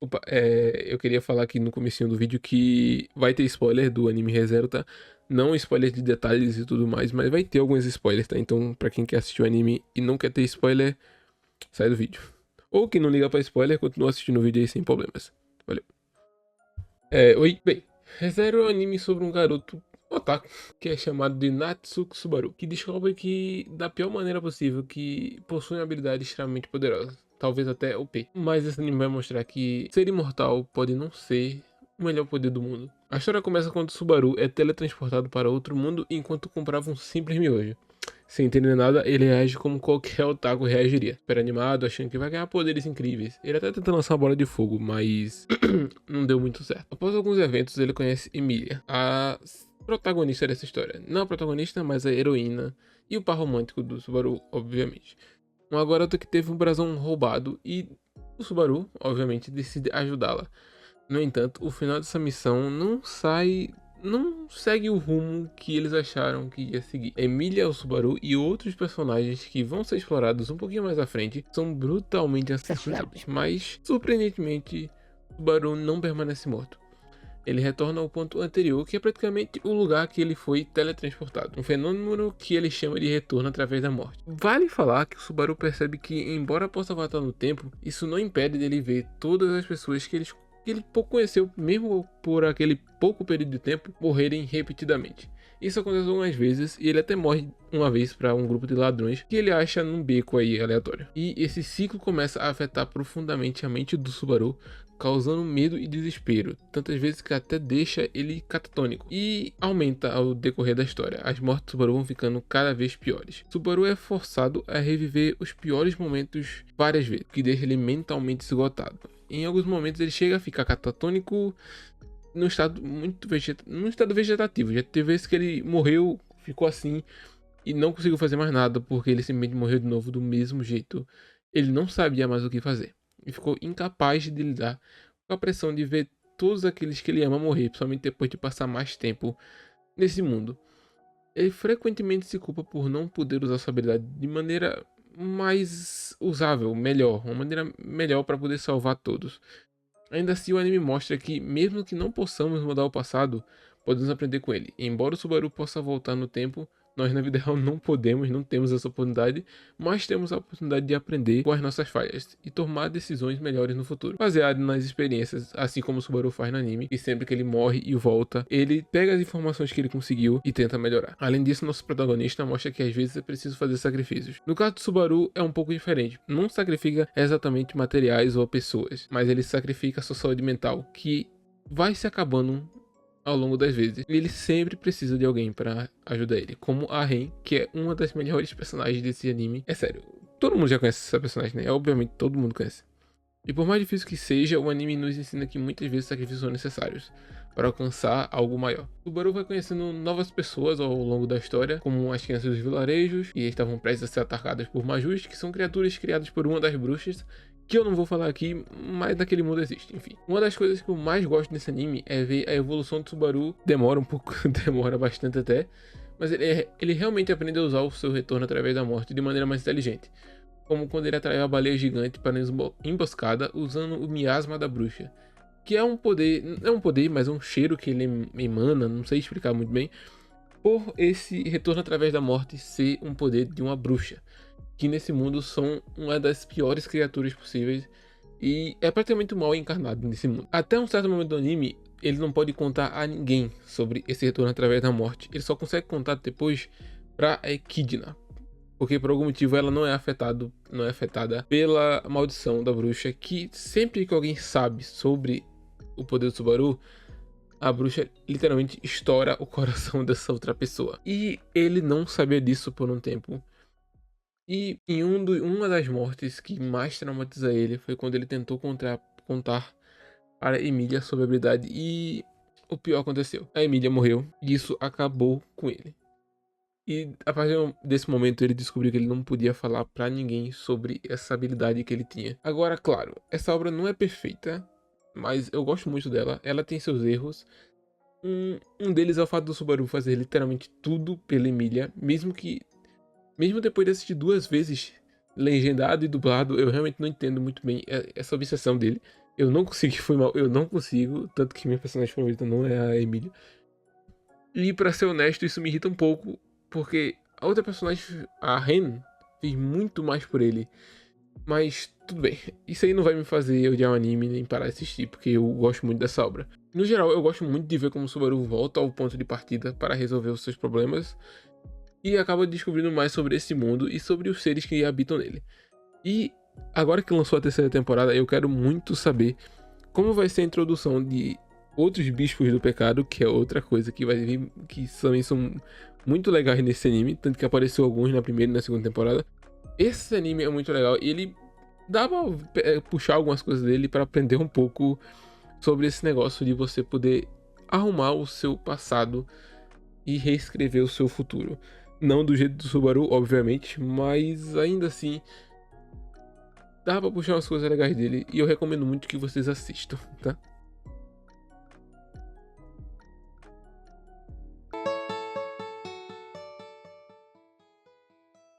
Opa, eu queria falar aqui no comecinho do vídeo que vai ter spoiler do anime Re:Zero, tá? Não spoiler de detalhes e tudo mais, mas vai ter alguns spoilers, tá? Então, pra quem quer assistir o anime e não quer ter spoiler, sai do vídeo. Ou quem não liga pra spoiler, continua assistindo o vídeo aí sem problemas. Valeu. Oi, bem, Re:Zero é um anime sobre um garoto otaku que é chamado de Natsuki Subaru, que descobre que, da pior maneira possível, que possui uma habilidade extremamente poderosa, talvez até OP. Mas esse anime vai mostrar que ser imortal pode não ser o melhor poder do mundo. A história começa quando Subaru é teletransportado para outro mundo enquanto comprava um simples miojo. Sem entender nada, ele reage como qualquer otaku reagiria. Super animado, achando que vai ganhar poderes incríveis. Ele até tenta lançar uma bola de fogo, mas não deu muito certo. Após alguns eventos, ele conhece Emilia, a protagonista dessa história. Não a protagonista, mas a heroína e o par romântico do Subaru, obviamente. Uma garota que teve um brasão roubado e o Subaru, obviamente, decide ajudá-la. No entanto, o final dessa missão não segue o rumo que eles acharam que ia seguir. Emília, o Subaru e outros personagens que vão ser explorados um pouquinho mais à frente são brutalmente assassinados, mas surpreendentemente, o Subaru não permanece morto. Ele retorna ao ponto anterior, que é praticamente o lugar que ele foi teletransportado. Um fenômeno que ele chama de retorno através da morte. Vale falar que o Subaru percebe que, embora possa voltar no tempo, isso não impede dele ver todas as pessoas que ele pouco conheceu, mesmo por aquele pouco período de tempo, morrerem repetidamente. Isso acontece algumas vezes e ele até morre uma vez para um grupo de ladrões que ele acha num beco aí aleatório. E esse ciclo começa a afetar profundamente a mente do Subaru, causando medo e desespero, tantas vezes que até deixa ele catatônico, e aumenta ao decorrer da história. As mortes do Subaru vão ficando cada vez piores. Subaru é forçado a reviver os piores momentos várias vezes, o que deixa ele mentalmente esgotado. Em alguns momentos ele chega a ficar catatônico num estado num estado vegetativo. Já teve vezes que ele morreu, ficou assim e não conseguiu fazer mais nada porque ele simplesmente morreu de novo do mesmo jeito. Ele não sabia mais o que fazer e ficou incapaz de lidar com a pressão de ver todos aqueles que ele ama morrer, principalmente depois de passar mais tempo nesse mundo. Ele frequentemente se culpa por não poder usar sua habilidade de maneira mais usável, melhor, uma maneira melhor para poder salvar todos. Ainda assim, o anime mostra que, mesmo que não possamos mudar o passado, podemos aprender com ele. Embora o Subaru possa voltar no tempo, nós na vida real não podemos, não temos essa oportunidade, mas temos a oportunidade de aprender com as nossas falhas e tomar decisões melhores no futuro, baseado nas experiências, assim como o Subaru faz no anime, e sempre que ele morre e volta, ele pega as informações que ele conseguiu e tenta melhorar. Além disso, nosso protagonista mostra que às vezes é preciso fazer sacrifícios. No caso do Subaru, é um pouco diferente. Não sacrifica exatamente materiais ou pessoas, mas ele sacrifica a sua saúde mental, que vai se acabando ao longo das vezes. E ele sempre precisa de alguém para ajudar ele, como a Ren, que é uma das melhores personagens desse anime. É sério, todo mundo já conhece essa personagem, né? Obviamente todo mundo conhece. E por mais difícil que seja, o anime nos ensina que muitas vezes sacrifícios são necessários para alcançar algo maior. O Baru vai conhecendo novas pessoas ao longo da história, como as crianças dos vilarejos, que estavam prestes a ser atacadas por Majus, que são criaturas criadas por uma das bruxas, que eu não vou falar aqui, mas naquele mundo existe, enfim. Uma das coisas que eu mais gosto nesse anime é ver a evolução do Subaru. Demora um pouco, demora bastante até, mas ele realmente aprende a usar o seu retorno através da morte de maneira mais inteligente, como quando ele atraiu a baleia gigante para uma emboscada usando o miasma da bruxa, que é um poder, não é um poder, mas é um cheiro que ele emana, não sei explicar muito bem, por esse retorno através da morte ser um poder de uma bruxa, que nesse mundo são uma das piores criaturas possíveis e é praticamente o mal encarnado nesse mundo. Até um certo momento do anime, ele não pode contar a ninguém sobre esse retorno através da morte, ele só consegue contar depois pra Echidna, porque por algum motivo ela não é afetada pela maldição da bruxa, que sempre que alguém sabe sobre o poder do Subaru, a bruxa literalmente estoura o coração dessa outra pessoa. E ele não sabia disso por um tempo. E em uma das mortes que mais traumatiza ele foi quando ele tentou contar para Emília sobre a habilidade e o pior aconteceu. A Emília morreu e isso acabou com ele. E a partir desse momento ele descobriu que ele não podia falar pra ninguém sobre essa habilidade que ele tinha. Agora, claro, essa obra não é perfeita, mas eu gosto muito dela. Ela tem seus erros. Um deles é o fato do Subaru fazer literalmente tudo pela Emília, mesmo depois de assistir duas vezes legendado e dublado, eu realmente não entendo muito bem essa obsessão dele. Eu não consegui, foi mal, eu não consigo, tanto que minha personagem favorita não é a Emília. E pra ser honesto, isso me irrita um pouco, porque a outra personagem, a Ren, fez muito mais por ele. Mas tudo bem, isso aí não vai me fazer odiar o anime nem parar de assistir, porque eu gosto muito dessa obra. No geral, eu gosto muito de ver como o Subaru volta ao ponto de partida para resolver os seus problemas e acaba descobrindo mais sobre esse mundo e sobre os seres que habitam nele. E agora que lançou a terceira temporada, eu quero muito saber como vai ser a introdução de outros bispos do pecado, que é outra coisa que vai vir, que também são muito legais nesse anime, tanto que apareceu alguns na primeira e na segunda temporada. Esse anime é muito legal e ele dá pra puxar algumas coisas dele para aprender um pouco sobre esse negócio de você poder arrumar o seu passado e reescrever o seu futuro. Não do jeito do Subaru, obviamente, mas ainda assim dá pra puxar umas coisas legais dele e eu recomendo muito que vocês assistam, tá?